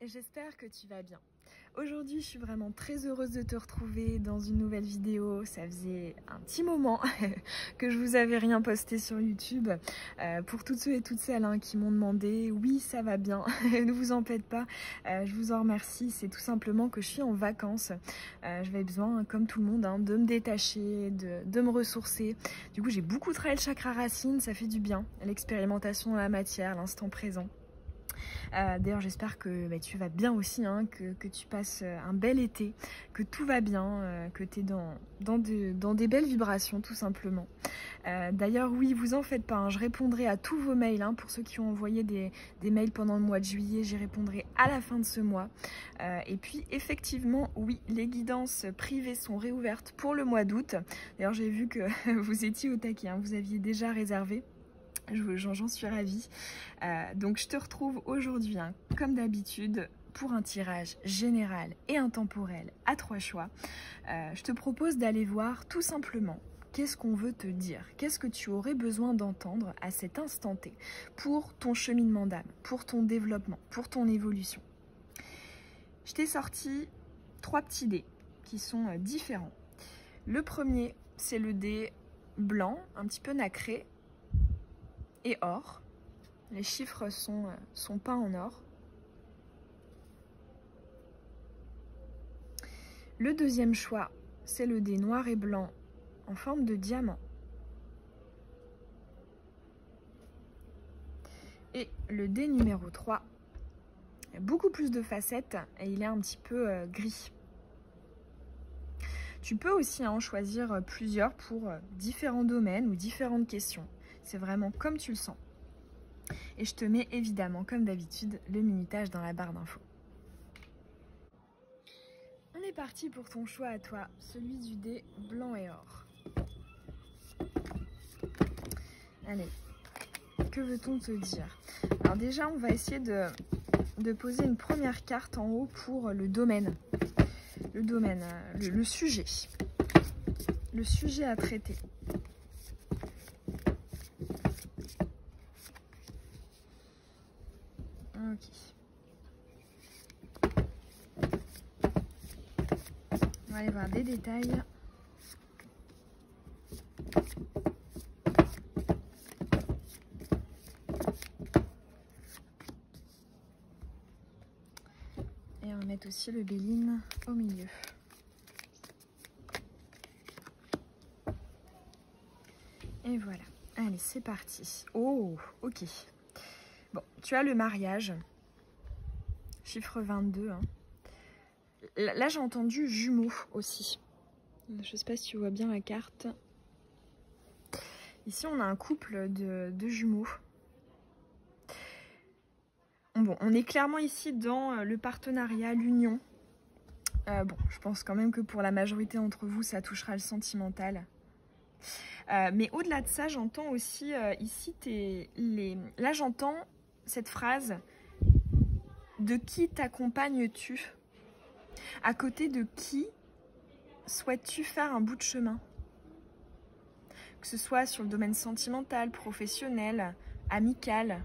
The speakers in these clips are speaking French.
j'espère que tu vas bien. Aujourd'hui, je suis vraiment très heureuse de te retrouver dans une nouvelle vidéo. Ça faisait un petit moment que je vous avais rien posté sur YouTube. Pour toutes ceux et toutes celles qui m'ont demandé, oui, ça va bien, ne vous en faites pas. Je vous en remercie. C'est tout simplement que je suis en vacances. J'avais besoin, comme tout le monde, de me détacher, de me ressourcer. Du coup, j'ai beaucoup travaillé le chakra racine, ça fait du bien. L'expérimentation dans la matière, l'instant présent. D'ailleurs j'espère que tu vas bien aussi, que tu passes un bel été, que tout va bien, que tu es dans des belles vibrations tout simplement. D'ailleurs oui, vous en faites pas, je répondrai à tous vos mails, pour ceux qui ont envoyé des mails pendant le mois de juillet, j'y répondrai à la fin de ce mois. Et puis effectivement oui, les guidances privées sont réouvertes pour le mois d'août. D'ailleurs j'ai vu que vous étiez au taquet, vous aviez déjà réservé. J'en suis ravie. Donc je te retrouve aujourd'hui, comme d'habitude, pour un tirage général et intemporel à 3 choix. Je te propose d'aller voir tout simplement qu'est-ce qu'on veut te dire, qu'est-ce que tu aurais besoin d'entendre à cet instant T pour ton cheminement d'âme, pour ton développement, pour ton évolution. Je t'ai sorti 3 petits dés qui sont différents. Le premier, c'est le dé blanc, un petit peu nacré, et or. Les chiffres sont peints en or. Le deuxième choix, c'est le dé noir et blanc en forme de diamant. Et le dé numéro 3, il y a beaucoup plus de facettes et il est un petit peu gris. Tu peux aussi en choisir plusieurs pour différents domaines ou différentes questions. C'est vraiment comme tu le sens. Et je te mets évidemment, comme d'habitude, le minutage dans la barre d'infos. On est parti pour ton choix à toi, celui du dé blanc et or. Allez, que veut-on te dire? Alors déjà, on va essayer de poser une première carte en haut pour le domaine. Le domaine, le sujet. Le sujet à traiter. Ok. On va aller voir des détails. Et on va mettre aussi le béline au milieu. Et voilà. Allez, c'est parti. Oh, ok. Bon, tu as le mariage. Chiffre 22. Là, j'ai entendu jumeaux aussi. Je ne sais pas si tu vois bien la carte. Ici, on a un couple de jumeaux. Bon, on est clairement ici dans le partenariat, l'union. Bon, je pense quand même que pour la majorité d'entre vous, ça touchera le sentimental. Mais au-delà de ça, j'entends aussi ici, là, j'entends cette phrase. De qui t'accompagnes-tu? À côté de qui souhaites-tu faire un bout de chemin? Que ce soit sur le domaine sentimental, professionnel, amical.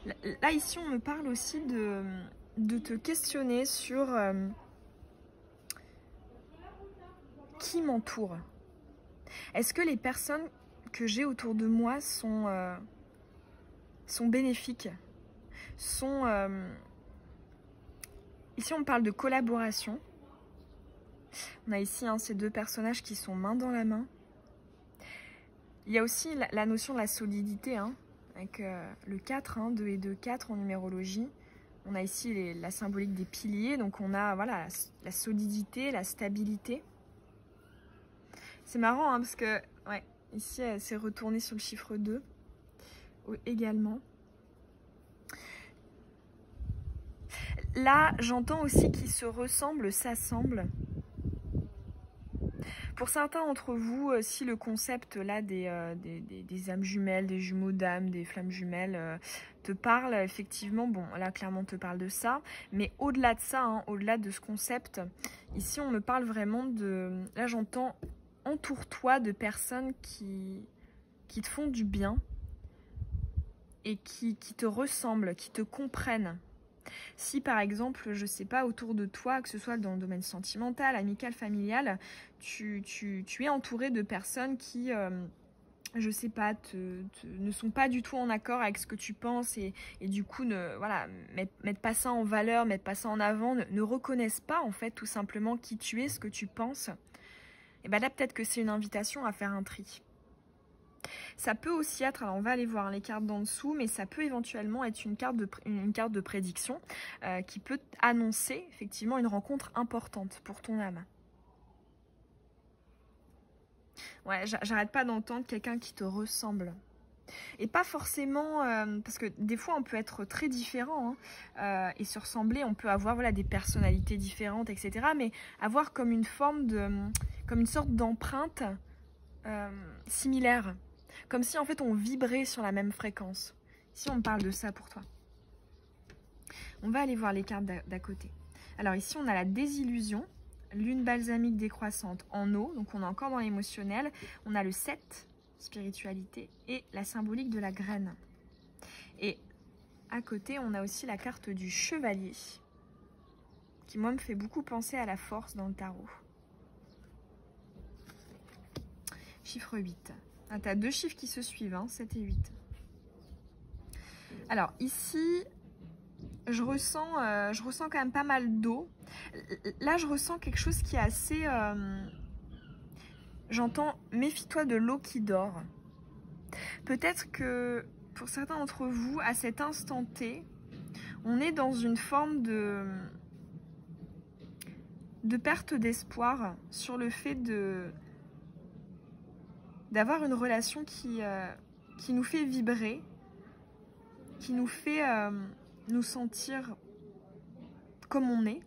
Là, ici, on me parle aussi de te questionner sur qui m'entoure. Est-ce que les personnes que j'ai autour de moi sont bénéfiques? Ici, on parle de collaboration. On a ici ces deux personnages qui sont main dans la main. Il y a aussi la notion de la solidité, avec le 4, 2 et 2, 4 en numérologie. On a ici la symbolique des piliers, donc on a voilà, la solidité, la stabilité. C'est marrant parce que ouais, ici, c'est retourné sur le chiffre 2 également. Là, j'entends aussi qu'ils se ressemblent, s'assemblent. Pour certains d'entre vous, si le concept là des âmes jumelles, des jumeaux d'âme, des flammes jumelles te parle, effectivement, bon, là clairement on te parle de ça. Mais au-delà de ça, au-delà de ce concept, ici on me parle vraiment de... Là j'entends, entoure-toi de personnes qui te font du bien et qui te ressemblent, qui te comprennent. Si par exemple, je sais pas, autour de toi, que ce soit dans le domaine sentimental, amical, familial, tu es entouré de personnes qui, je sais pas, ne sont pas du tout en accord avec ce que tu penses et du coup, voilà, mettent pas ça en valeur, mettent pas ça en avant, ne reconnaissent pas en fait tout simplement qui tu es, ce que tu penses, et ben là peut-être que c'est une invitation à faire un tri. Ça peut aussi être, alors on va aller voir les cartes d'en dessous, mais ça peut éventuellement être une carte de prédiction qui peut annoncer effectivement une rencontre importante pour ton âme. Ouais, j'arrête pas d'entendre quelqu'un qui te ressemble. Et pas forcément, parce que des fois on peut être très différent et se ressembler, on peut avoir voilà, des personnalités différentes, etc. Mais avoir comme une forme comme une sorte d'empreinte similaire. Comme si en fait on vibrait sur la même fréquence. Si on parle de ça pour toi. On va aller voir les cartes d'à côté. Alors ici on a la désillusion, lune balsamique décroissante en eau, donc on est encore dans l'émotionnel. On a le 7, spiritualité, et la symbolique de la graine. Et à côté on a aussi la carte du chevalier, qui moi me fait beaucoup penser à la force dans le tarot. Chiffre 8. Ah, tu as deux chiffres qui se suivent, hein, 7 et 8. Alors ici, je ressens quand même pas mal d'eau. Là, je ressens quelque chose qui est assez... J'entends « méfie-toi de l'eau qui dort ». Peut-être que pour certains d'entre vous, à cet instant T, on est dans une forme de perte d'espoir sur le fait d'avoir une relation qui nous fait vibrer, qui nous fait nous sentir comme on est,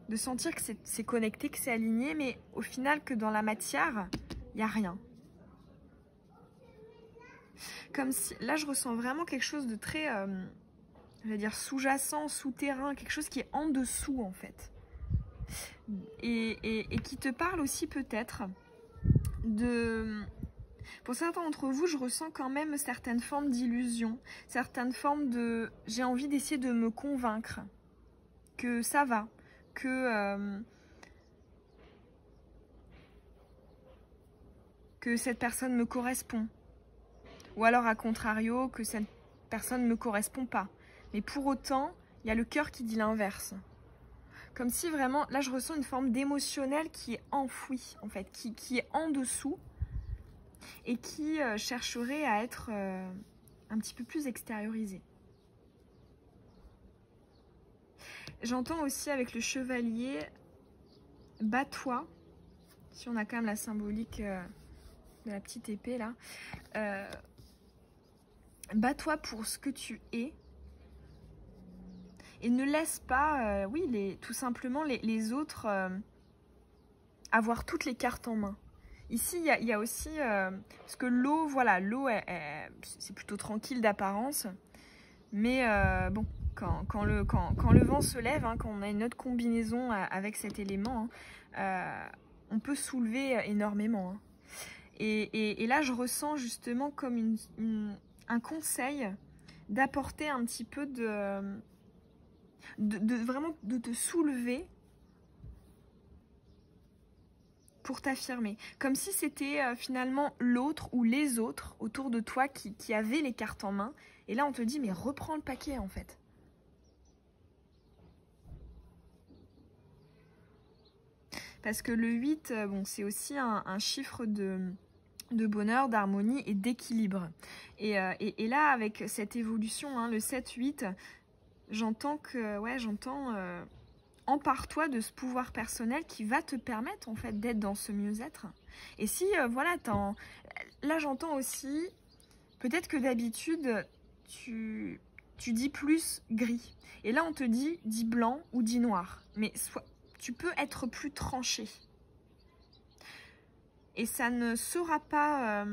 de sentir que c'est connecté, que c'est aligné, mais au final que dans la matière, il n'y a rien. Comme si, là je ressens vraiment quelque chose de très, je vais dire sous-jacent, souterrain, quelque chose qui est en dessous en fait. Et qui te parle aussi peut-être de... Pour certains d'entre vous, je ressens quand même certaines formes d'illusion, certaines formes de... J'ai envie d'essayer de me convaincre que ça va, que cette personne me correspond. Ou alors, à contrario, que cette personne ne me correspond pas. Mais pour autant, il y a le cœur qui dit l'inverse. Comme si vraiment, là je ressens une forme d'émotionnel qui est enfoui, en fait, qui est en dessous et qui chercherait à être un petit peu plus extériorisé. J'entends aussi avec le chevalier, bats-toi, si on a quand même la symbolique de la petite épée là, bats-toi pour ce que tu es. Et ne laisse pas, tout simplement les autres avoir toutes les cartes en main. Ici, il y a aussi, parce que l'eau, voilà, l'eau, c'est plutôt tranquille d'apparence. Mais bon, quand le vent se lève, hein, quand on a une autre combinaison avec cet élément, on peut soulever énormément. Hein. Et là, je ressens justement comme un conseil d'apporter un petit peu vraiment de te soulever pour t'affirmer. Comme si c'était finalement l'autre ou les autres autour de toi qui avaient les cartes en main. Et là, on te dit, mais reprends le paquet en fait. Parce que le 8, bon, c'est aussi un chiffre de bonheur, d'harmonie et d'équilibre. Et là, avec cette évolution, hein, le 7-8, j'entends que, ouais, empare-toi de ce pouvoir personnel qui va te permettre en fait d'être dans ce mieux-être. Et si, voilà, là j'entends aussi, peut-être que d'habitude, tu dis plus gris. Et là on te dit, dis blanc ou dis noir. Mais tu peux être plus tranché. Et ça ne sera pas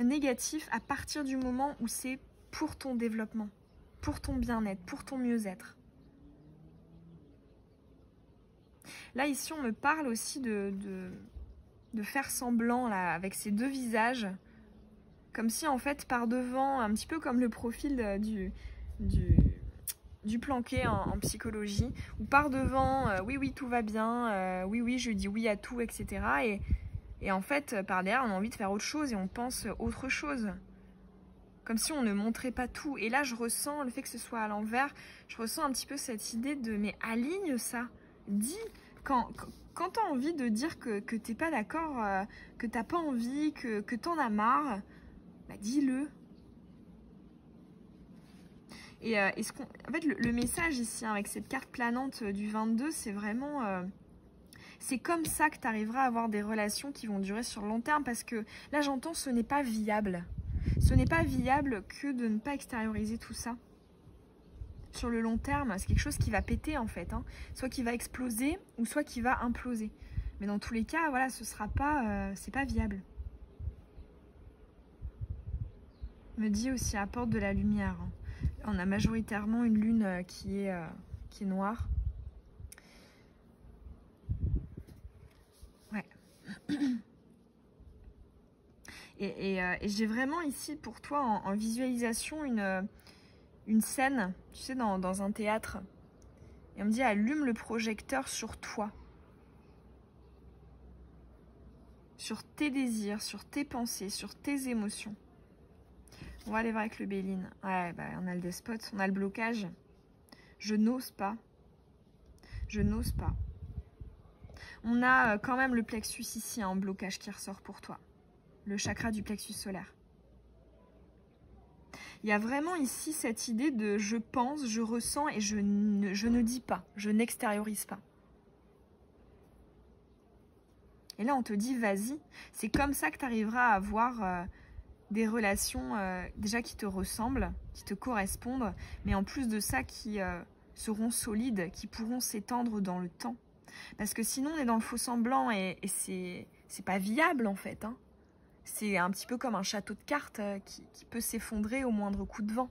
négatif à partir du moment où c'est pour ton développement, pour ton bien-être, pour ton mieux-être. Là, ici, on me parle aussi de faire semblant, là, avec ces deux visages. Comme si, en fait, par devant, un petit peu comme le profil du planqué en psychologie, où par devant, oui, oui, tout va bien, oui, oui, je dis oui à tout, etc. Et en fait, par derrière, on a envie de faire autre chose et on pense autre chose. Comme si on ne montrait pas tout. Et là, je ressens le fait que ce soit à l'envers, je ressens un petit peu cette idée de, mais aligne ça. Dis, quand tu as envie de dire que t'es pas d'accord, que t'as pas envie, que t'en as marre, bah dis-le. Et en fait, le message ici, hein, avec cette carte planante du 22, c'est vraiment... c'est comme ça que tu arriveras à avoir des relations qui vont durer sur le long terme, parce que là, j'entends, ce n'est pas viable. Ce n'est pas viable que de ne pas extérioriser tout ça. Sur le long terme, c'est quelque chose qui va péter, en fait. Hein. Soit qui va exploser, ou soit qui va imploser. Mais dans tous les cas, voilà, ce sera pas... c'est pas viable. Me dit aussi, apporte de la lumière. Hein. On a majoritairement une lune qui est noire. Ouais. Et j'ai vraiment ici pour toi en visualisation une scène, tu sais, dans un théâtre. Et on me dit, allume le projecteur sur toi. Sur tes désirs, sur tes pensées, sur tes émotions. On va aller voir avec le Béline. Ouais, bah, on a le despote, on a le blocage. Je n'ose pas. Je n'ose pas. On a quand même le plexus ici, en blocage qui ressort pour toi. Le chakra du plexus solaire. Il y a vraiment ici cette idée de je pense, je ressens et je ne dis pas, je n'extériorise pas. Et là, on te dit, vas-y. C'est comme ça que tu arriveras à avoir des relations déjà qui te ressemblent, qui te correspondent, mais en plus de ça, qui seront solides, qui pourront s'étendre dans le temps. Parce que sinon, on est dans le faux semblant et c'est pas viable, en fait. Hein. C'est un petit peu comme un château de cartes qui peut s'effondrer au moindre coup de vent.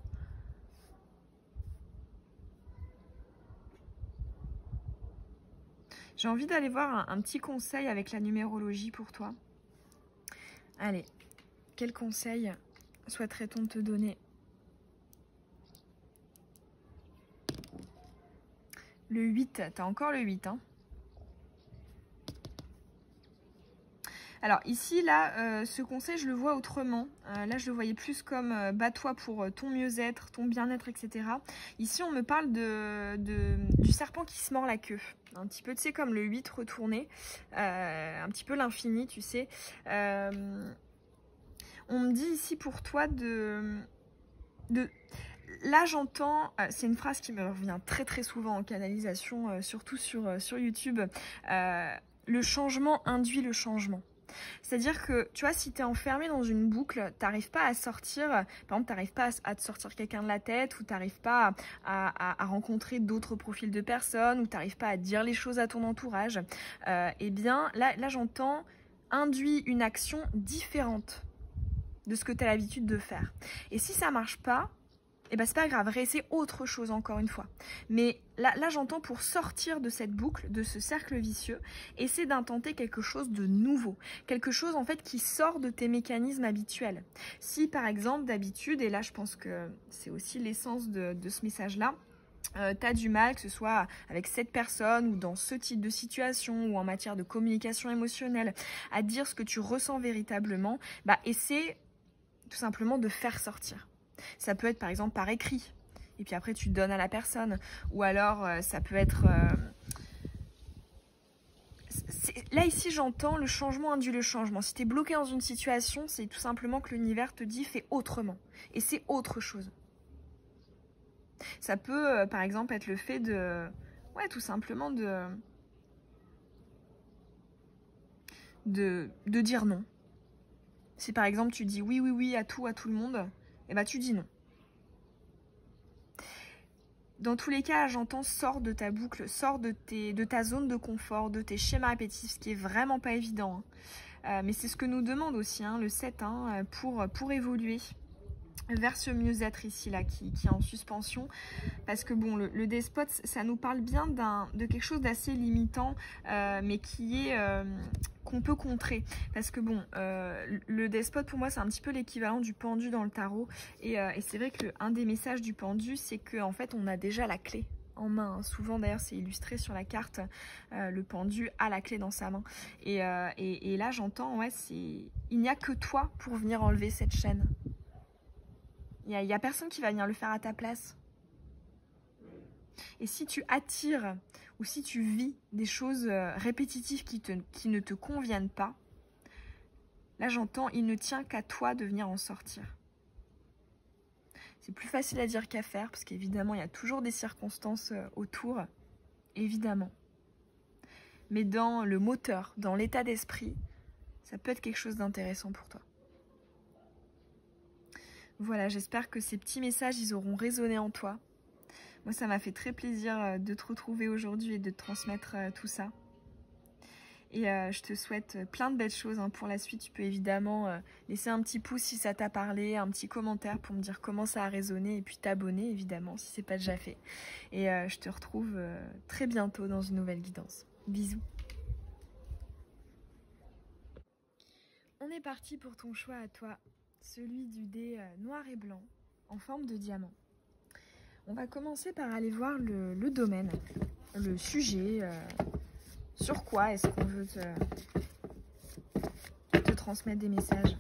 J'ai envie d'aller voir un petit conseil avec la numérologie pour toi. Allez, quel conseil souhaiterait-on te donner? Le 8, t'as encore le 8, hein. Alors ici, là, ce conseil, je le vois autrement. Là, je le voyais plus comme bats-toi pour ton mieux-être, ton bien-être, etc. Ici, on me parle du serpent qui se mord la queue. Un petit peu, tu sais, comme le 8 retourné. Un petit peu l'infini, tu sais. On me dit ici pour toi Là, j'entends, c'est une phrase qui me revient très très souvent en canalisation, surtout sur YouTube. Le changement induit le changement. C'est-à-dire que, tu vois, si tu es enfermé dans une boucle, tu n'arrives pas à sortir, par exemple, tu n'arrives pas à te sortir quelqu'un de la tête, ou tu n'arrives pas à rencontrer d'autres profils de personnes, ou tu n'arrives pas à dire les choses à ton entourage, eh bien, là j'entends induit une action différente de ce que tu as l'habitude de faire. Et si ça marche pas, et ben c'est pas grave, réessayer autre chose encore une fois. Mais là j'entends pour sortir de cette boucle, de ce cercle vicieux, essaie d'intenter quelque chose de nouveau. Quelque chose en fait qui sort de tes mécanismes habituels. Si par exemple d'habitude, et là je pense que c'est aussi l'essence de ce message-là, tu as du mal, que ce soit avec cette personne ou dans ce type de situation ou en matière de communication émotionnelle, à dire ce que tu ressens véritablement, bah essaie tout simplement de faire sortir. Ça peut être par exemple par écrit, et puis après tu donnes à la personne. Ou alors ça peut être... Là ici j'entends le changement induit le changement. Si tu es bloqué dans une situation, c'est tout simplement que l'univers te dit fais autrement. Et c'est autre chose. Ça peut par exemple être le fait de... Ouais, tout simplement de dire non. Si par exemple tu dis oui, oui, oui à tout le monde, et bah tu dis non. Dans tous les cas, j'entends sors de ta boucle, sors de ta zone de confort, de tes schémas répétitifs, ce qui est vraiment pas évident. Hein. Mais c'est ce que nous demande aussi, hein, le 7, hein, pour évoluer. vers ce mieux-être ici là qui est en suspension, parce que bon, le despote, ça nous parle bien de quelque chose d'assez limitant, mais qui est qu'on peut contrer, parce que bon, le despote pour moi c'est un petit peu l'équivalent du pendu dans le tarot, et c'est vrai que un des messages du pendu, c'est que en fait on a déjà la clé en main, hein. Souvent d'ailleurs c'est illustré sur la carte, le pendu a la clé dans sa main, et là j'entends, ouais, il n'y a que toi pour venir enlever cette chaîne. Il n'y a personne qui va venir le faire à ta place. Et si tu attires ou si tu vis des choses répétitives qui ne te conviennent pas, là j'entends, il ne tient qu'à toi de venir en sortir. C'est plus facile à dire qu'à faire, parce qu'évidemment il y a toujours des circonstances autour, évidemment. Mais dans le moteur, dans l'état d'esprit, ça peut être quelque chose d'intéressant pour toi. Voilà, j'espère que ces petits messages, ils auront résonné en toi. Moi, ça m'a fait très plaisir de te retrouver aujourd'hui et de te transmettre tout ça. Et je te souhaite plein de belles choses, hein, pour la suite. Tu peux évidemment laisser un petit pouce si ça t'a parlé, un petit commentaire pour me dire comment ça a résonné, et puis t'abonner évidemment si c'est pas déjà fait. Et je te retrouve très bientôt dans une nouvelle guidance. Bisous. On est parti pour ton choix à toi, celui du dé noir et blanc en forme de diamant. On va commencer par aller voir le domaine, le sujet, sur quoi est-ce qu'on veut te transmettre des messages.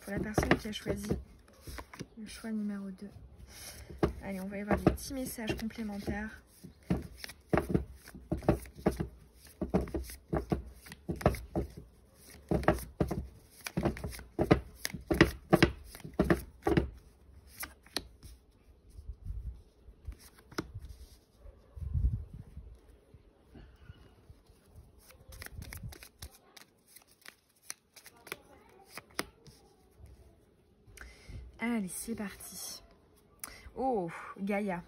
Pour la personne qui a choisi le choix numéro 2. Allez, on va y voir des petits messages complémentaires. Allez, c'est parti. Oh, Gaïa.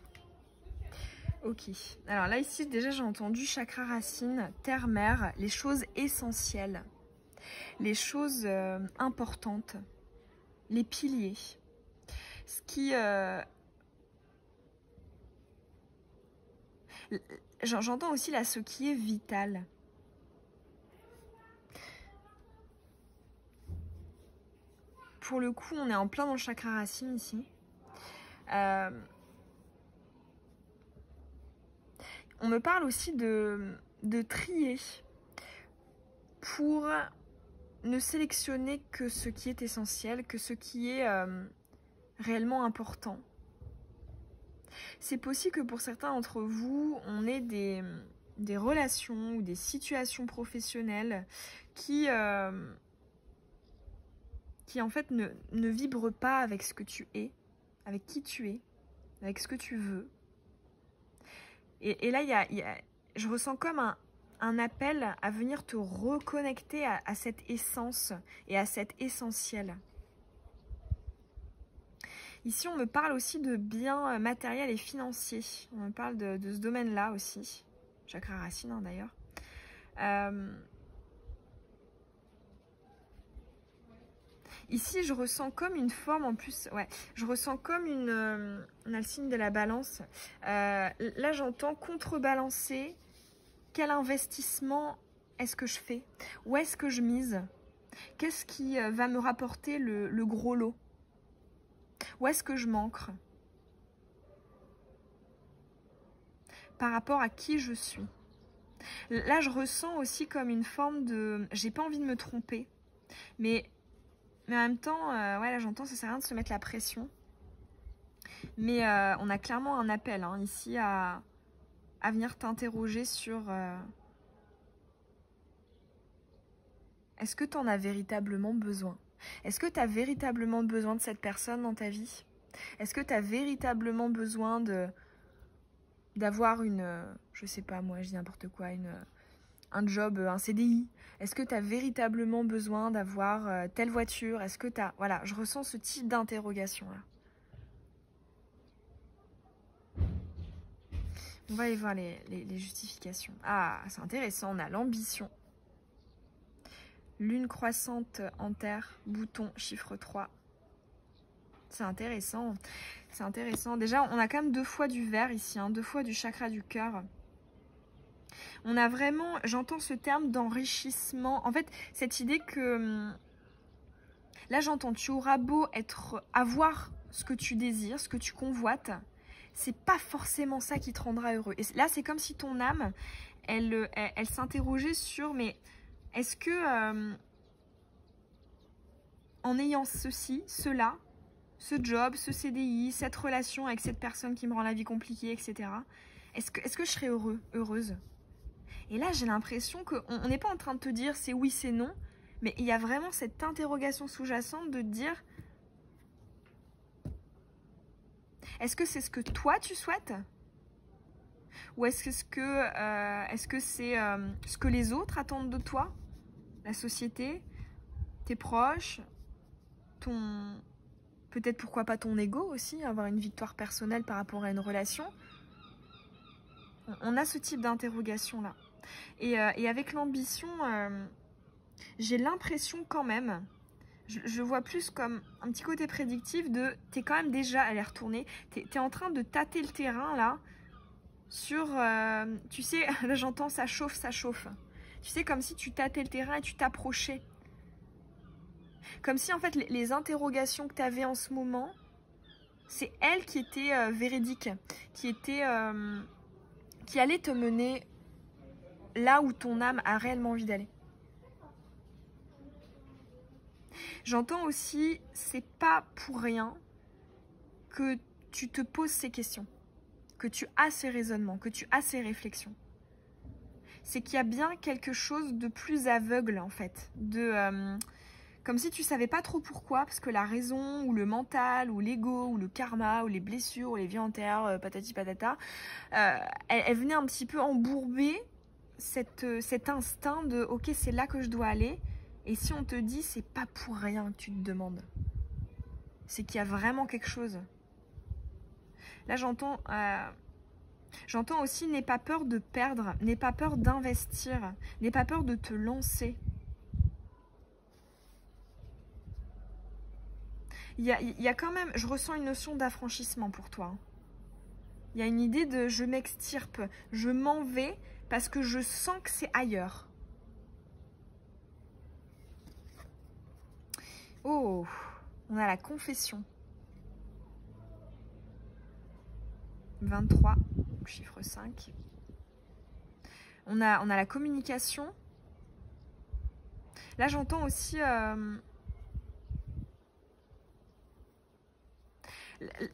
Ok. Alors là, ici, déjà, j'ai entendu chakra racine, terre, mer, les choses essentielles, les choses importantes, les piliers. Ce qui... J'entends aussi là, ce qui est vital. Pour le coup, on est en plein dans le chakra racine ici. On me parle aussi de trier pour ne sélectionner que ce qui est essentiel, que ce qui est réellement important. C'est possible que pour certains d'entre vous, on ait des relations ou des situations professionnelles qui en fait ne vibrent pas avec ce que tu es, avec qui tu es, avec ce que tu veux. Et là, je ressens comme un appel à venir te reconnecter à cette essence et à cet essentiel. Ici, on me parle aussi de biens matériels et financiers. On me parle de ce domaine-là aussi. Chakra racine, hein, d'ailleurs. Ici, je ressens comme une forme, en plus, ouais, je ressens comme on a le signe de la balance. Là, j'entends contrebalancer. Quel investissement est-ce que je fais? Où est-ce que je mise? Qu'est-ce qui va me rapporter le gros lot? Où est-ce que je m'ancre? Par rapport à qui je suis? Là, je ressens aussi comme une forme de... J'ai pas envie de me tromper, mais en même temps, ouais, là j'entends, ça sert à rien de se mettre la pression. Mais on a clairement un appel, hein, ici à venir t'interroger sur... Est-ce que tu en as véritablement besoin? Est-ce que tu as véritablement besoin de cette personne dans ta vie? Est-ce que tu as véritablement besoin d'avoir une... je sais pas, moi, je dis n'importe quoi, un job, un CDI? Est-ce que tu as véritablement besoin d'avoir telle voiture? Est-ce que tu as... Voilà, je ressens ce type d'interrogation-là. On va aller voir les justifications. Ah, c'est intéressant, on a l'ambition. Lune croissante en terre, bouton, chiffre 3. C'est intéressant. C'est intéressant. Déjà, on a quand même 2 fois du vert ici, hein, 2 fois du chakra du cœur. On a vraiment, j'entends ce terme d'enrichissement. En fait, cette idée que, là j'entends, tu auras beau avoir ce que tu désires, ce que tu convoites, c'est pas forcément ça qui te rendra heureux. Et là, c'est comme si ton âme, elle s'interrogeait sur, mais est-ce que, en ayant ceci, cela, ce job, ce CDI, cette relation avec cette personne qui me rend la vie compliquée, etc., est-ce que je serais heureuse? Et là, j'ai l'impression qu'on n'est pas en train de te dire c'est oui, c'est non, mais il y a vraiment cette interrogation sous-jacente de te dire est-ce que c'est ce que toi tu souhaites? Ou est-ce que c'est ce que les autres attendent de toi? La société, tes proches, peut-être pourquoi pas ton ego aussi, avoir une victoire personnelle par rapport à une relation. On a ce type d'interrogation là. Et avec l'ambition, j'ai l'impression quand même, je vois plus comme un petit côté prédictif de t'es quand même déjà à les retourner, t'es en train de tâter le terrain là, sur, tu sais, là j'entends ça chauffe, tu sais, comme si tu tâtais le terrain et tu t'approchais. Comme si en fait les interrogations que tu avais en ce moment, c'est elles qui étaient véridiques, qui allaient te mener là où ton âme a réellement envie d'aller. J'entends aussi, c'est pas pour rien que tu te poses ces questions, que tu as ces raisonnements, que tu as ces réflexions. C'est qu'il y a bien quelque chose de plus aveugle en fait, comme si tu savais pas trop pourquoi, parce que la raison, ou le mental, ou l'ego, ou le karma, ou les blessures, ou les vies antérieures, patati patata, elle venait un petit peu embourber cet instinct de « ok, c'est là que je dois aller », et si on te dit « c'est pas pour rien que tu te demandes », c'est qu'il y a vraiment quelque chose. Là, j'entends aussi « n'aie pas peur de perdre, n'aie pas peur d'investir, n'aie pas peur de te lancer ». Il y a quand même, je ressens une notion d'affranchissement pour toi. Il y a une idée de je m'extirpe, je m'en vais parce que je sens que c'est ailleurs. Oh, on a la confession. 23, chiffre 5. On a la communication. Là, j'entends aussi...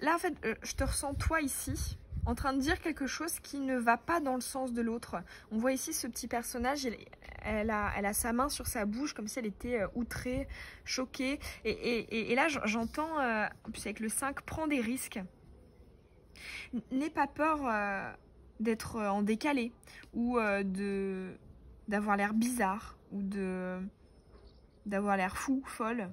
Là, en fait, je te ressens toi ici, en train de dire quelque chose qui ne va pas dans le sens de l'autre. On voit ici ce petit personnage, elle a sa main sur sa bouche, comme si elle était outrée, choquée. Et là, j'entends, en plus avec le 5, prends des risques. N'aie pas peur d'être en décalé, ou d'avoir l'air bizarre, ou d'avoir l'air fou, folle.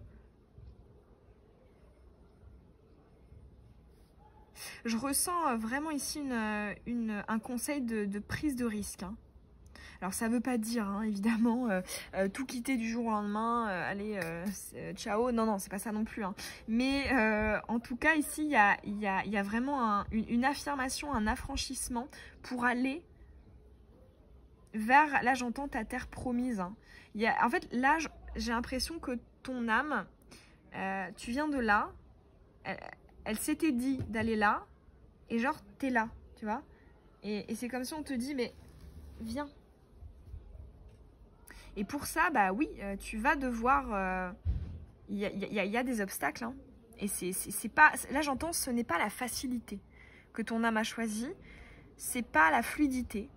Je ressens vraiment ici un conseil de prise de risque. Hein. Alors ça ne veut pas dire, hein, évidemment, tout quitter du jour au lendemain, allez, ciao, non, c'est pas ça non plus. Hein. Mais en tout cas, ici, il y a vraiment une affirmation, un affranchissement pour aller vers, là j'entends ta terre promise. Hein. En fait, là, j'ai l'impression que ton âme, tu viens de là, elle s'était dit d'aller là, et genre, t'es là, tu vois. Et c'est comme si on te dit, mais viens. Et pour ça, bah oui, tu vas devoir... Il y a des obstacles. Hein. Et c'est pas... Là, j'entends, ce n'est pas la facilité que ton âme a choisie. C'est pas la fluidité.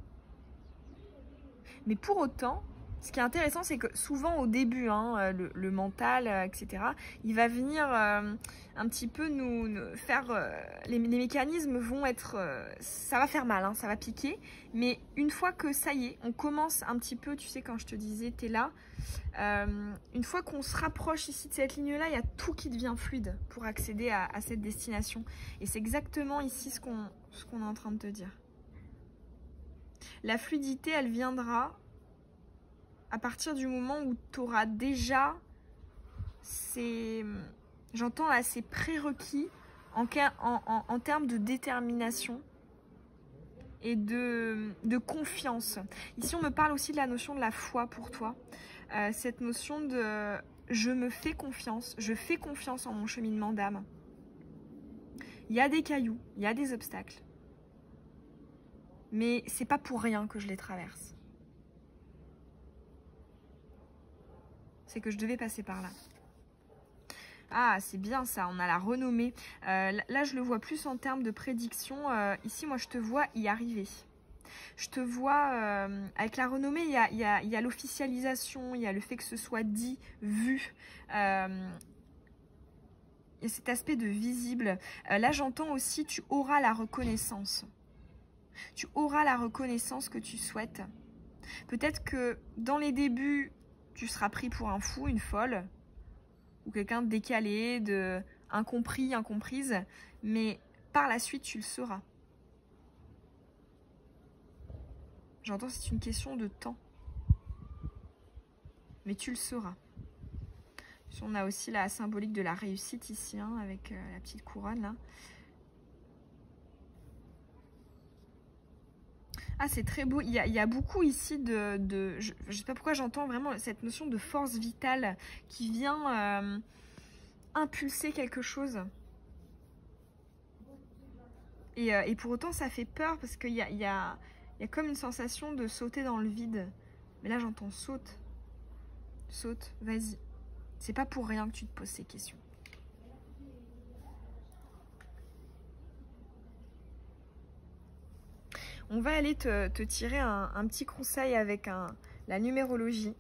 Mais pour autant... Ce qui est intéressant, c'est que souvent au début, hein, le mental, etc., il va venir un petit peu nous faire... les mécanismes vont être... ça va faire mal, hein, ça va piquer. Mais une fois que ça y est, on commence un petit peu, tu sais, quand je te disais, t'es là, une fois qu'on se rapproche ici de cette ligne-là, il y a tout qui devient fluide pour accéder à cette destination. Et c'est exactement ici ce qu'on est en train de te dire. La fluidité, elle viendra... à partir du moment où tu auras déjà ces... J'entends là, c'est prérequis en termes de détermination et de confiance. Ici, on me parle aussi de la notion de la foi pour toi. Cette notion de je me fais confiance, je fais confiance en mon cheminement d'âme. Il y a des cailloux, il y a des obstacles. Mais c'est pas pour rien que je les traverse. C'est que je devais passer par là. Ah, c'est bien ça, on a la renommée. Là, je le vois plus en termes de prédiction. Ici, moi, je te vois y arriver. Je te vois, avec la renommée, il y a l'officialisation, il y a le fait que ce soit dit, vu. Il y a cet aspect de visible. Là, j'entends aussi, tu auras la reconnaissance. Tu auras la reconnaissance que tu souhaites. Peut-être que dans les débuts, tu seras pris pour un fou, une folle, ou quelqu'un de décalé, de incompris, incomprise, mais par la suite, tu le seras. J'entends, c'est une question de temps. Mais tu le seras. On a aussi la symbolique de la réussite ici, hein, avec la petite couronne, là. Ah, c'est très beau. Il y a beaucoup ici je ne sais pas pourquoi j'entends vraiment cette notion de force vitale qui vient impulser quelque chose. Et pour autant, ça fait peur parce qu'il y a comme une sensation de sauter dans le vide. Mais là, j'entends saute. Saute, vas-y. C'est pas pour rien que tu te poses ces questions. On va aller te tirer un petit conseil avec la numérologie,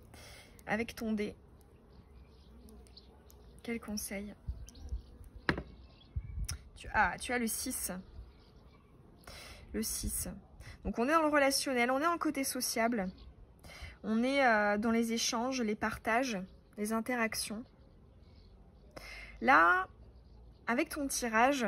avec ton dé. Quel conseil? Tu as le 6. Le 6. Donc on est dans le relationnel, on est dans le côté sociable. On est dans les échanges, les partages, les interactions. Là, avec ton tirage,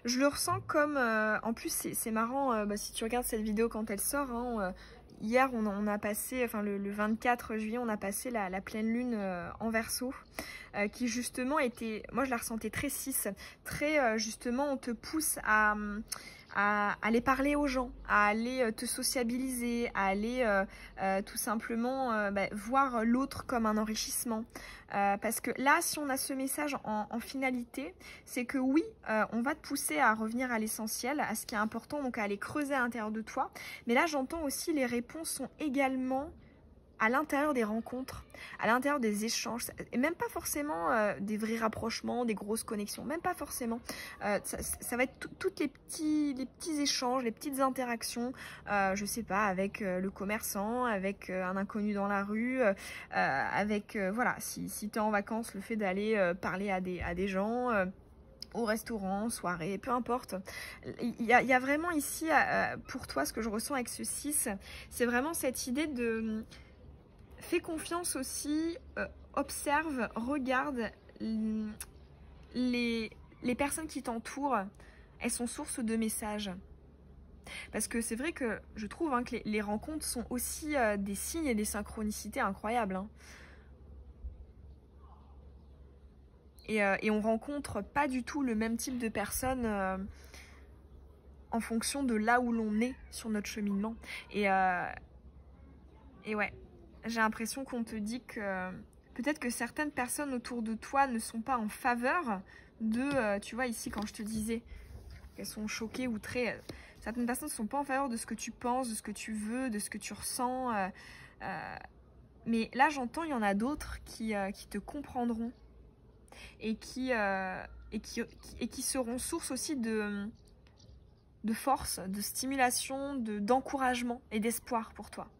je le ressens comme... en plus, c'est marrant, si tu regardes cette vidéo quand elle sort, hein, hier, on a passé, enfin le 24 juillet, on a passé la pleine lune en Verseau, qui justement était... Moi, je la ressentais très 6, très justement, on te pousse à aller parler aux gens, à aller te sociabiliser, à aller tout simplement voir l'autre comme un enrichissement. Parce que là, si on a ce message en finalité, c'est que oui, on va te pousser à revenir à l'essentiel, à ce qui est important, donc à aller creuser à l'intérieur de toi. Mais là, j'entends aussi les réponses sont également à l'intérieur des rencontres, à l'intérieur des échanges, et même pas forcément des vrais rapprochements, des grosses connexions, même pas forcément. Ça va être tous les petits échanges, les petites interactions, je sais pas, avec le commerçant, avec un inconnu dans la rue, avec, voilà, si tu es en vacances, le fait d'aller parler à des gens... au restaurant, soirée, peu importe. Il y a vraiment ici, pour toi, ce que je ressens avec ce 6, c'est vraiment cette idée de... Fais confiance aussi, observe, regarde les personnes qui t'entourent, elles sont source de messages. Parce que c'est vrai que je trouve hein, que les rencontres sont aussi des signes et des synchronicités incroyables. Hein. Et on rencontre pas du tout le même type de personnes en fonction de là où l'on est sur notre cheminement. Et ouais. J'ai l'impression qu'on te dit que peut-être que certaines personnes autour de toi ne sont pas en faveur de... tu vois ici quand je te disais qu'elles sont choquées, outrées, certaines personnes ne sont pas en faveur de ce que tu penses, de ce que tu veux, de ce que tu ressens. Mais là j'entends, il y en a d'autres qui te comprendront et qui seront source aussi de force, de stimulation, d'encouragement et d'espoir pour toi.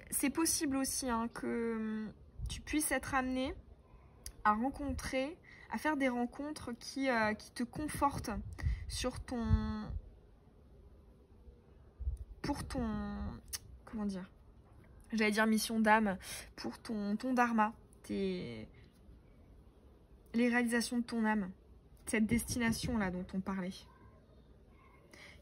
C'est possible aussi hein, que tu puisses être amené à rencontrer, à faire des rencontres qui te confortent sur pour ton, comment dire, j'allais dire mission d'âme, pour ton dharma, les réalisations de ton âme, cette destination-là dont on parlait.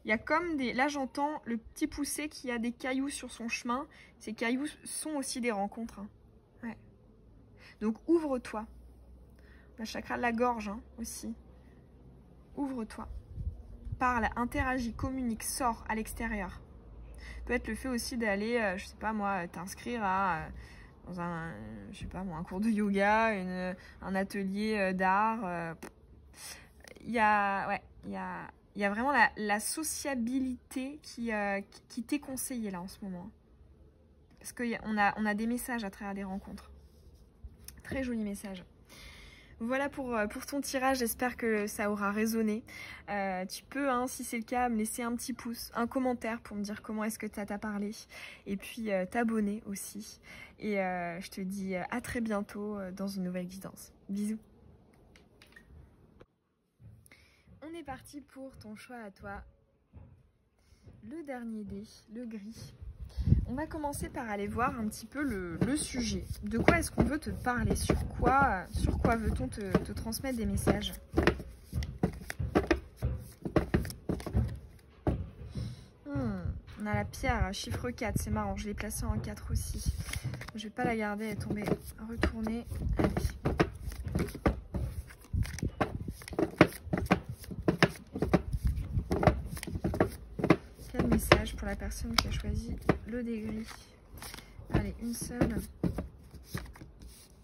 Il y a comme des... Là, j'entends le petit poussé qui a des cailloux sur son chemin. Ces cailloux sont aussi des rencontres. Hein. Ouais. Donc, ouvre-toi. La chakra de la gorge hein, aussi. Ouvre-toi. Parle, interagis, communique, sors à l'extérieur. Peut être le fait aussi d'aller, je sais pas moi, t'inscrire à dans un, je sais pas moi, un cours de yoga, un atelier d'art. Il y a, ouais, il y a vraiment la sociabilité qui t'est conseillée là en ce moment. Parce qu'on a des messages à travers des rencontres. Très joli message. Voilà pour ton tirage, j'espère que ça aura résonné. Tu peux, hein, si c'est le cas, me laisser un petit pouce, un commentaire pour me dire comment est-ce que ça t'a parlé. Et puis t'abonner aussi. Et je te dis à très bientôt dans une nouvelle guidance. Bisous. On est parti pour ton choix à toi. Le dernier dé, le gris. On va commencer par aller voir un petit peu le sujet. De quoi est-ce qu'on veut te parler? Sur quoi veut-on te transmettre des messages? On a la pierre, chiffre 4, c'est marrant, je l'ai placée en 4 aussi. Je vais pas la garder, elle est tombée, retourner. Allez. Quel message pour la personne qui a choisi le dé gris? Allez, une seule.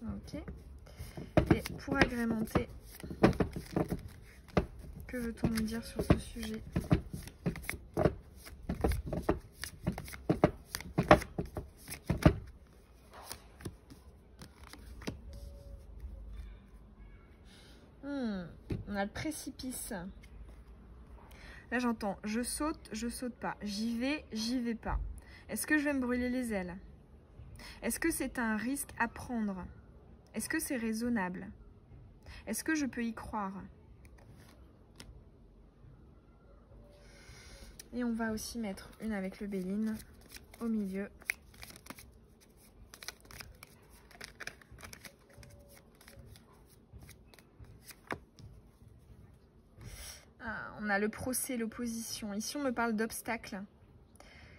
Ok. Et pour agrémenter, que veut-on nous dire sur ce sujet? On a le précipice. Là j'entends je saute pas. J'y vais pas. Est-ce que je vais me brûler les ailes? Est-ce que c'est un risque à prendre? Est-ce que c'est raisonnable? Est-ce que je peux y croire? Et on va aussi mettre une avec le Béline au milieu. On a le procès, l'opposition. Ici, on me parle d'obstacles,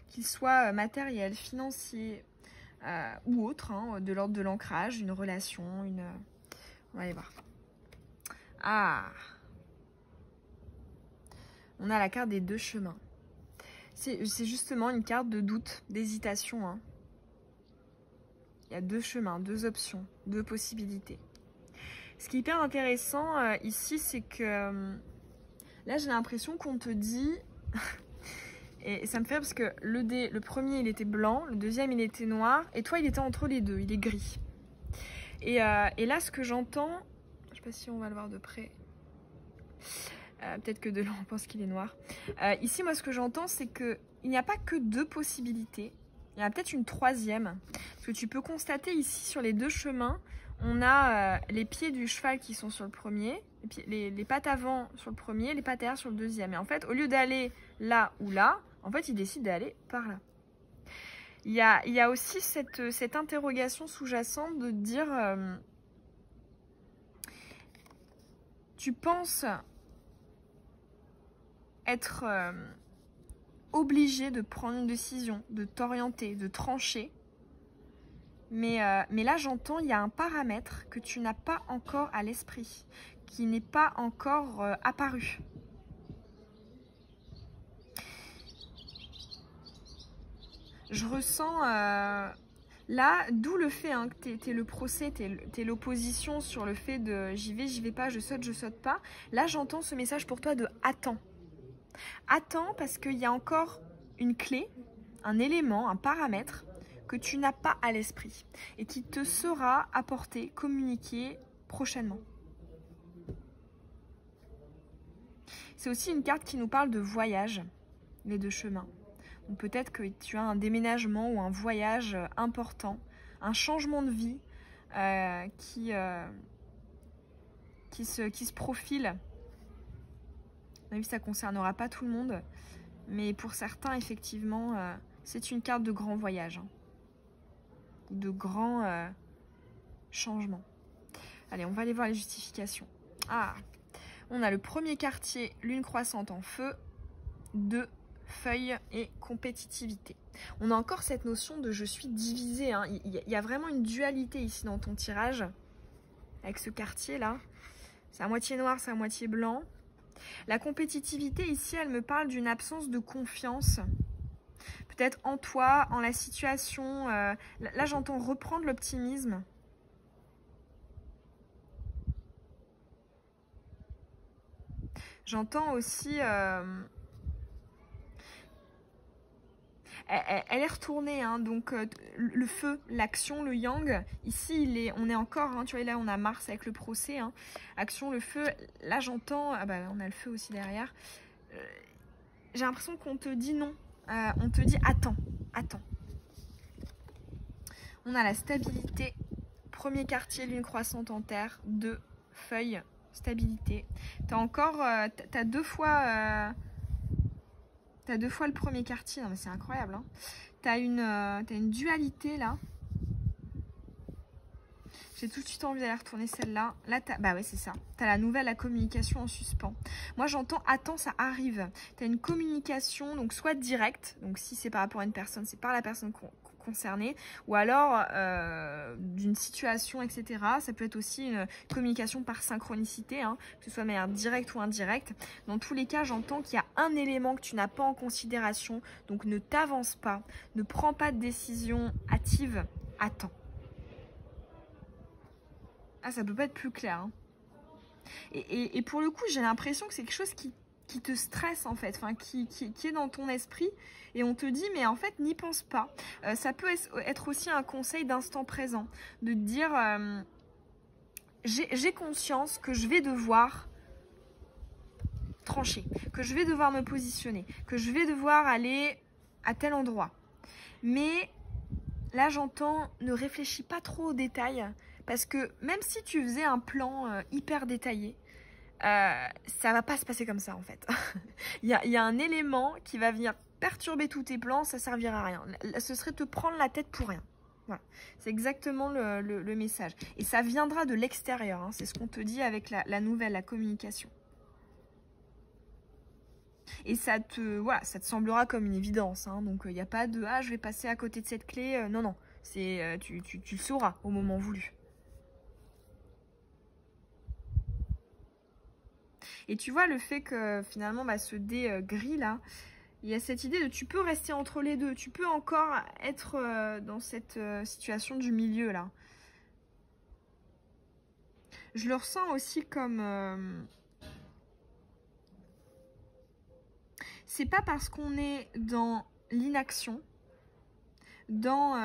qu'ils soient matériels, financiers ou autres, hein, de l'ordre de l'ancrage, une relation, On va aller voir. Ah! On a la carte des deux chemins. C'est justement une carte de doute, d'hésitation. Hein. Il y a deux chemins, deux options, deux possibilités. Ce qui est hyper intéressant ici, c'est que... Là, j'ai l'impression qu'on te dit, et ça me fait rire parce que le premier, il était blanc, le deuxième, il était noir, et toi, il était entre les deux, il est gris. Et là, ce que j'entends, je sais pas si on va le voir de près, peut-être que de là, on pense qu'il est noir. Ici, moi, ce que j'entends, c'est qu'il n'y a pas que deux possibilités, il y en a peut-être une troisième. Parce que tu peux constater ici, sur les deux chemins, on a les pieds du cheval qui sont sur le premier, les pattes avant sur le premier, les pattes arrière sur le deuxième. Et en fait, au lieu d'aller là ou là, en fait, il décide d'aller par là. Il y a aussi cette interrogation sous-jacente de dire tu penses être obligé de prendre une décision, de t'orienter, de trancher. Mais là, j'entends, il y a un paramètre que tu n'as pas encore à l'esprit, qui n'est pas encore apparu. Je ressens là, d'où le fait hein, que t'es le procès, t'es l'opposition sur le fait de j'y vais pas, je saute pas. Là, j'entends ce message pour toi de attends. Attends parce qu'il y a encore une clé, un élément, un paramètre que tu n'as pas à l'esprit et qui te sera apporté, communiqué prochainement. C'est aussi une carte qui nous parle de voyage, les deux chemins. Donc peut-être que tu as un déménagement ou un voyage important, un changement de vie qui se profile. À mon avis, ça ne concernera pas tout le monde, mais pour certains, effectivement, c'est une carte de grand voyage, hein, de grands changements. Allez, on va aller voir les justifications. Ah, on a le premier quartier, lune croissante en feu, 2 feuilles et compétitivité. On a encore cette notion de je suis divisée. Hein. Il y a vraiment une dualité ici dans ton tirage. avec ce quartier là. C'est à moitié noir, c'est à moitié blanc. La compétitivité ici, elle me parle d'une absence de confiance. Peut-être en toi, en la situation. Là, j'entends reprendre l'optimisme. J'entends aussi... elle est retournée, hein, donc le feu, l'action, le yang, ici on est encore, hein, tu vois, là on a Mars avec le procès, hein, action, le feu, là j'entends, ah bah on a le feu aussi derrière, j'ai l'impression qu'on te dit non, on te dit attends, attends. On a la stabilité, premier quartier, lune croissante en terre, 2 feuilles, stabilité. T'as encore, t'as 2 fois... T'as 2 fois le premier quartier, non mais c'est incroyable, hein. T'as une dualité là. J'ai tout de suite envie d'aller retourner celle-là. Là, bah ouais, c'est ça. T'as la nouvelle, la communication en suspens. Moi, j'entends, attends, ça arrive. T'as une communication, donc soit directe, donc si c'est par rapport à une personne, c'est par la personne concernée, ou alors d'une situation, etc. Ça peut être aussi une communication par synchronicité, hein, que ce soit de manière directe ou indirecte. Dans tous les cas, j'entends qu'il y a un élément que tu n'as pas en considération, donc ne t'avance pas, ne prends pas de décision hâtive, attends. Ah, ça peut pas être plus clair, hein. Et pour le coup, j'ai l'impression que c'est quelque chose qui te stresse en fait, enfin, qui est dans ton esprit, et on te dit mais en fait n'y pense pas. Ça peut être aussi un conseil d'instant présent, de te dire j'ai conscience que je vais devoir trancher, que je vais devoir me positionner, que je vais devoir aller à tel endroit. Mais là j'entends, ne réfléchis pas trop aux détails, parce que même si tu faisais un plan hyper détaillé, ça va pas se passer comme ça en fait. Il y a un élément qui va venir perturber tous tes plans, ça servira à rien. Ce serait te prendre la tête pour rien. Voilà. C'est exactement le message. Et ça viendra de l'extérieur, hein. C'est ce qu'on te dit avec la nouvelle, la communication. Et ça te semblera comme une évidence, hein. Donc il n'y a pas de « ah, je vais passer à côté de cette clé ». Non, non. Tu le sauras au moment voulu. Et tu vois le fait que finalement ce dé gris là, il y a cette idée de tu peux rester entre les deux, tu peux encore être dans cette situation du milieu là. Je le ressens aussi comme... c'est pas parce qu'on est dans l'inaction, dans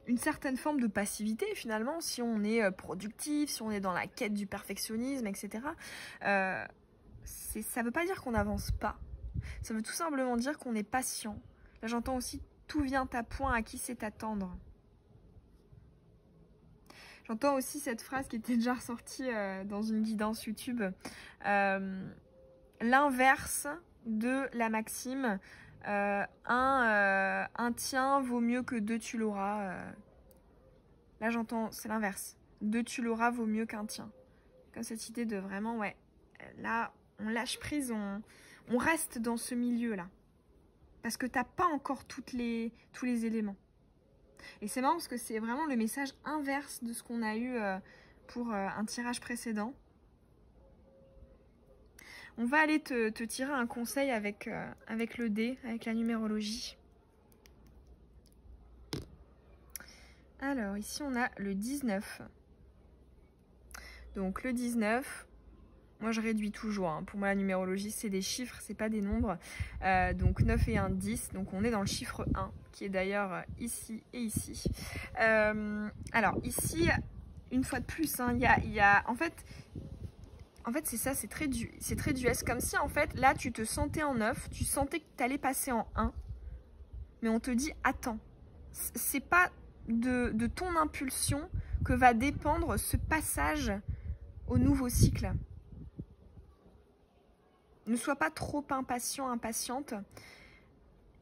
une certaine forme de passivité finalement, si on est productif, si on est dans la quête du perfectionnisme, etc. Ça veut pas dire qu'on n'avance pas. Ça veut tout simplement dire qu'on est patient. Là j'entends aussi tout vient à point, à qui c'est attendre. J'entends aussi cette phrase qui était déjà ressortie dans une guidance YouTube. L'inverse de la maxime. Un tien vaut mieux que 2 tu l'auras. Là j'entends, c'est l'inverse. 2 tu l'auras vaut mieux qu'un tien. Comme cette idée de vraiment, ouais, là on lâche prise, on reste dans ce milieu là. Parce que t'as pas encore tous les éléments. Et c'est marrant parce que c'est vraiment le message inverse de ce qu'on a eu pour un tirage précédent. On va aller te tirer un conseil avec le dé, avec la numérologie. Alors, ici, on a le 19. Donc, le 19, moi, je réduis toujours. Hein. Pour moi, la numérologie, c'est des chiffres, c'est pas des nombres. Donc, 9 et 1, 10. Donc, on est dans le chiffre 1, qui est d'ailleurs ici et ici. Alors, ici, une fois de plus, hein, il y a en fait, c'est ça, c'est très duel. Comme si, en fait, là, tu te sentais en 9, tu sentais que tu allais passer en 1. Mais on te dit, attends, c'est pas de ton impulsion que va dépendre ce passage au nouveau cycle. Ne sois pas trop impatient, impatiente.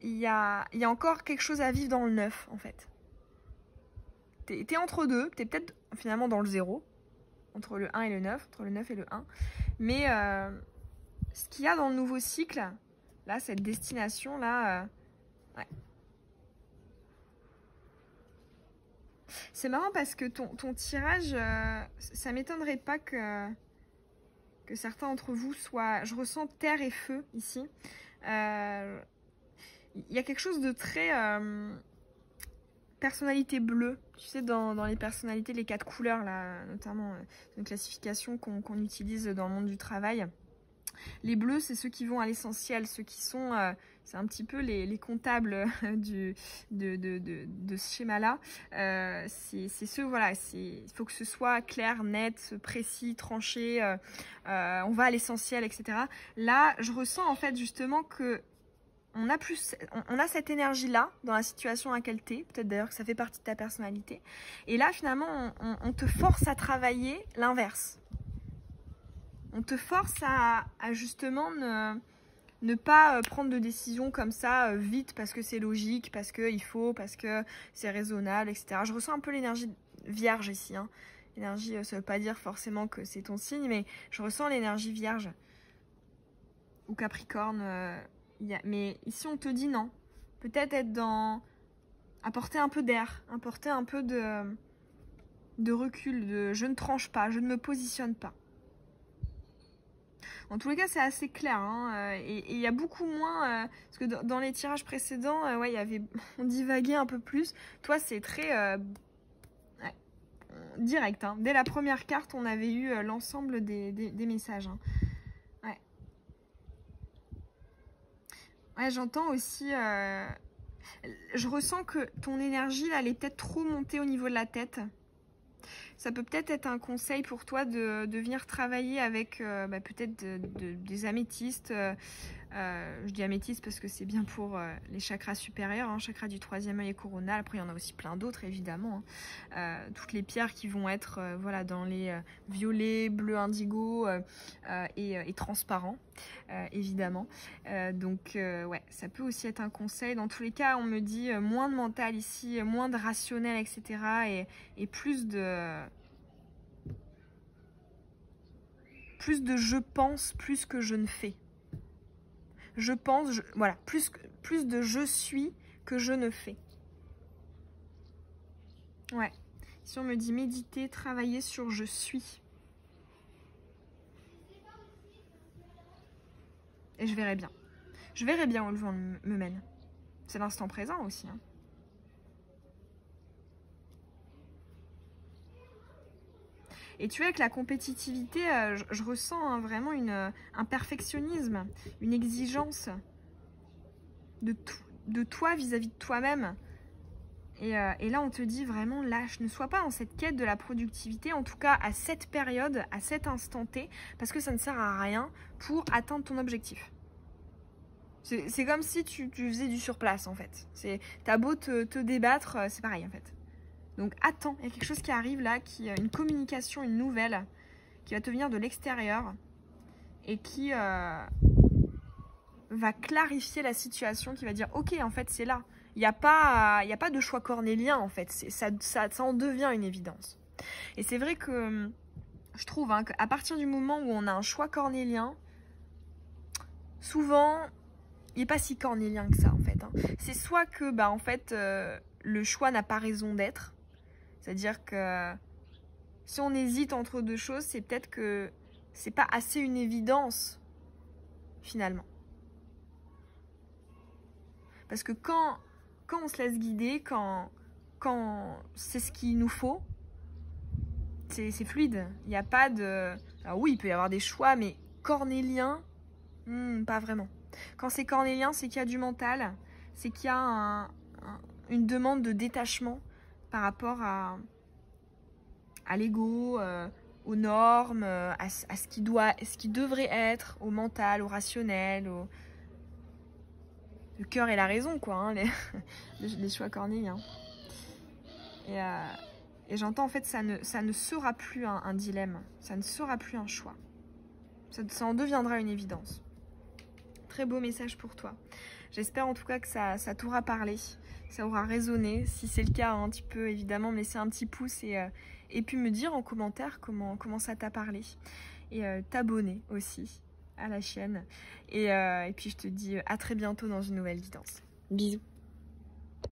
Il y a encore quelque chose à vivre dans le 9, en fait. T'es entre deux, t'es peut-être finalement dans le 0, entre le 1 et le 9, entre le 9 et le 1. Mais ce qu'il y a dans le nouveau cycle, là, cette destination-là, ouais. C'est marrant parce que ton tirage, ça m'étonnerait pas que certains d'entre vous soient... Je ressens terre et feu ici. Il y a quelque chose de très... personnalité bleue. Tu sais, dans les personnalités, les 4 couleurs, là, notamment une classification qu'on utilise dans le monde du travail. Les bleus, c'est ceux qui vont à l'essentiel, ceux qui sont... c'est un petit peu les comptables de ce schéma-là. C'est ceux, voilà, il faut que ce soit clair, net, précis, tranché, on va à l'essentiel, etc. Là, je ressens en fait justement que on a cette énergie-là dans la situation à laquelle tu es. Peut-être d'ailleurs que ça fait partie de ta personnalité. Et là, finalement, on te force à travailler l'inverse. On te force à justement ne pas prendre de décisions comme ça vite parce que c'est logique, parce qu'il faut, parce que c'est raisonnable, etc. Je ressens un peu l'énergie vierge ici. Hein. L'énergie, ça ne veut pas dire forcément que c'est ton signe, mais je ressens l'énergie vierge. Ou capricorne. Mais ici, on te dit non. Peut-être être dans... apporter un peu d'air, apporter un peu de recul, de je ne tranche pas, je ne me positionne pas. En tous les cas, c'est assez clair. Hein, et il y a beaucoup moins... parce que dans les tirages précédents, ouais, on divaguait un peu plus. Toi, c'est très... ouais, direct. Hein. Dès la première carte, on avait eu l'ensemble des messages. Hein. Ouais. Ouais, j'entends aussi... je ressens que ton énergie, là, elle est peut-être trop montée au niveau de la tête. Ça peut peut-être être un conseil pour toi de venir travailler avec peut-être des améthystes. Je dis améthyste parce que c'est bien pour les chakras supérieurs, hein, chakra du 3e œil et coronal. Après, il y en a aussi plein d'autres, évidemment. Hein. Toutes les pierres qui vont être voilà, dans les violets, bleus, indigo et transparents, évidemment. Donc, ouais, ça peut aussi être un conseil. Dans tous les cas, on me dit moins de mental ici, moins de rationnel, etc. Et plus de je pense, plus que je ne fais. Je pense, voilà, plus de je suis que je ne fais. Ouais. Si on me dit méditer, travailler sur je suis. Et je verrai bien. Je verrai bien où le vent me mène. C'est l'instant présent aussi. Hein. Et tu vois, avec la compétitivité, je ressens hein, vraiment un perfectionnisme, une exigence de toi vis-à-vis de toi-même. Et là, on te dit vraiment lâche, ne sois pas dans cette quête de la productivité, en tout cas à cette période, à cet instant T, parce que ça ne sert à rien pour atteindre ton objectif. C'est comme si tu faisais du surplace en fait. T'as beau te débattre, c'est pareil en fait. Donc attends, il y a quelque chose qui arrive là, une communication, une nouvelle, qui va te venir de l'extérieur et qui va clarifier la situation, qui va dire ok en fait c'est là. Il n'y a pas de choix cornélien en fait, ça en devient une évidence. Et c'est vrai que je trouve hein, qu'à partir du moment où on a un choix cornélien, souvent il n'est pas si cornélien que ça en fait. Hein. C'est soit que en fait le choix n'a pas raison d'être, c'est-à-dire que si on hésite entre deux choses, c'est peut-être que c'est pas assez une évidence finalement. Parce que quand on se laisse guider, quand c'est ce qu'il nous faut, c'est fluide. Il n'y a pas de... Alors oui, il peut y avoir des choix, mais cornélien, pas vraiment. Quand c'est cornélien, c'est qu'il y a du mental, c'est qu'il y a une demande de détachement par rapport à l'ego, aux normes, à ce qui devrait être, au mental, au rationnel, le cœur et la raison, quoi, hein, les choix cornéliens. Et j'entends en fait ça ne sera plus un dilemme, ça ne sera plus un choix. Ça en deviendra une évidence. Très beau message pour toi. J'espère en tout cas que ça t'aura parlé, ça aura résonné. Si c'est le cas, hein, tu peux évidemment me laisser un petit pouce et puis me dire en commentaire comment ça t'a parlé. Et t'abonner aussi à la chaîne. Et puis je te dis à très bientôt dans une nouvelle guidance. Bisous.